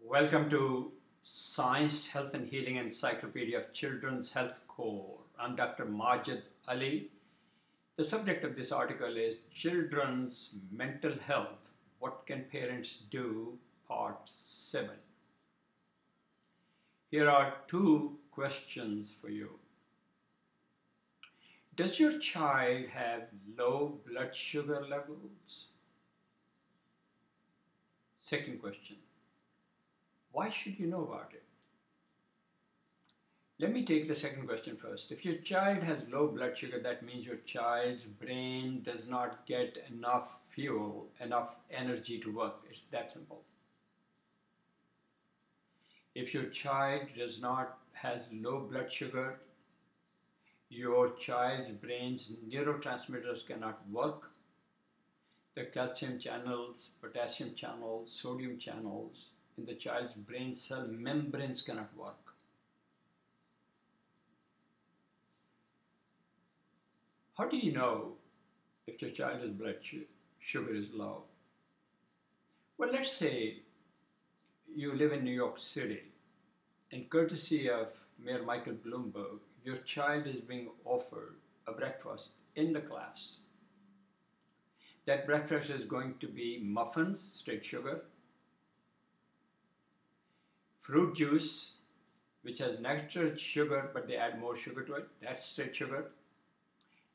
Welcome to Science, Health and Healing Encyclopedia of Children's Health Core. I'm Dr. Majid Ali. The subject of this article is Children's Mental Health. What can parents do? Part 7. Here are two questions for you. Does your child have low blood sugar levels? Second question. Why should you know about it? Let me take the second question first. If your child has low blood sugar, that means your child's brain does not get enough fuel, enough energy to work. It's that simple. If your child has low blood sugar, your child's brain's neurotransmitters cannot work. The calcium channels, potassium channels, sodium channels in the child's brain cell membranes cannot work. How do you know if your child's blood sugar is low? Well, let's say you live in New York City, and courtesy of Mayor Michael Bloomberg, your child is being offered a breakfast in the class. That breakfast is going to be muffins, straight sugar, fruit juice, which has natural sugar, but they add more sugar to it, that's straight sugar,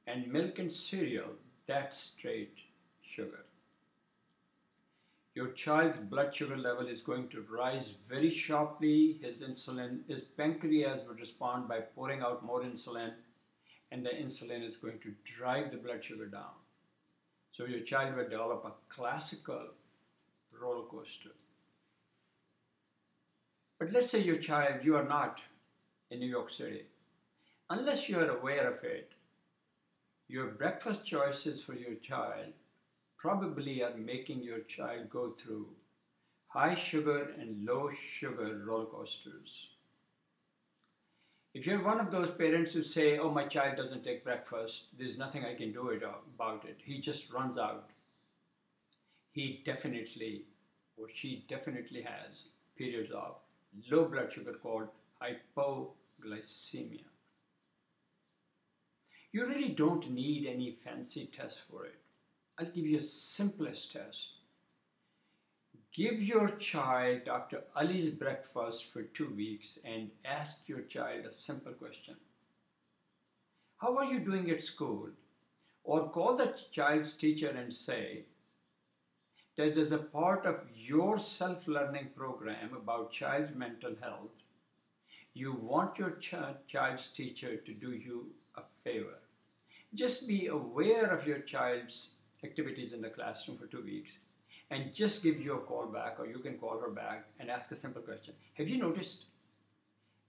and milk and cereal, that's straight sugar. Your child's blood sugar level is going to rise very sharply. His pancreas would respond by pouring out more insulin, and the insulin is going to drive the blood sugar down. So your child will develop a classical roller coaster. But let's say you are not in New York City. Unless you are aware of it, your breakfast choices for your child probably are making your child go through high sugar and low sugar roller coasters. If you're one of those parents who say, oh, my child doesn't take breakfast, there's nothing I can do about it, he just runs out, he definitely or she definitely has periods of low blood sugar called hypoglycemia. You really don't need any fancy test for it. I'll give you a simplest test. Give your child Dr. Ali's breakfast for 2 weeks and ask your child a simple question. How are you doing at school? Or call the child's teacher and say that there's a part of your self-learning program about child's mental health. You want your child's teacher to do you a favor. Just be aware of your child's activities in the classroom for 2 weeks and just give you a call back, or you can call her back and ask a simple question. Have you noticed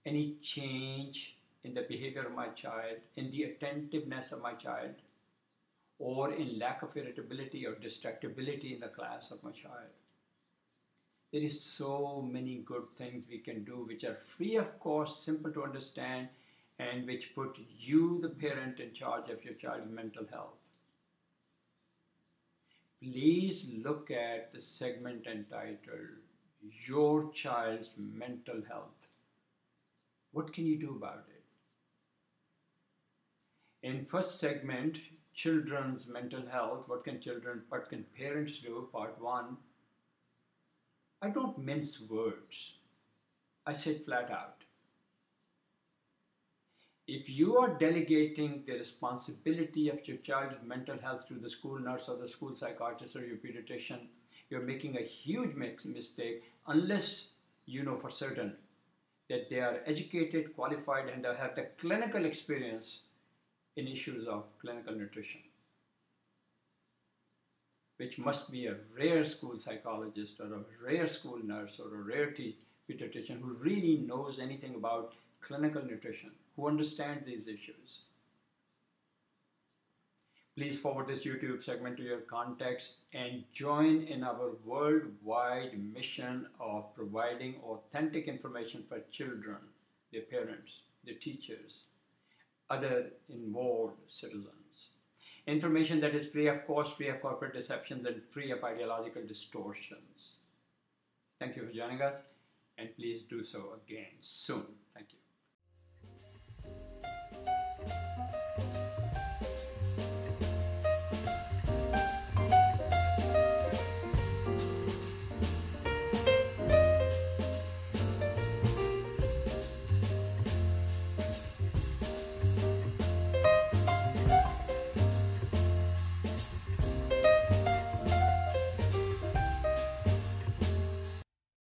any change in the behavior of my child, in the attentiveness of my child, or in lack of irritability or distractibility in the class of my child? There is so many good things we can do which are free of cost, simple to understand, and which put you, the parent, in charge of your child's mental health. Please look at the segment entitled, Your Child's Mental Health. What can you do about it? In first segment, Children's Mental Health, what can parents do? Part 1, I don't mince words. I say it flat out. If you are delegating the responsibility of your child's mental health to the school nurse or the school psychiatrist or your pediatrician, you're making a huge mistake unless you know for certain that they are educated, qualified, and they have the clinical experience in issues of clinical nutrition, which must be a rare school psychologist or a rare school nurse or a rare pediatrician who really knows anything about clinical nutrition, who understands these issues. Please forward this YouTube segment to your contacts and join in our worldwide mission of providing authentic information for children, their parents, their teachers, other involved citizens. Information that is free of cost, free of corporate deceptions, and free of ideological distortions. Thank you for joining us. and please do so again soon. Thank you.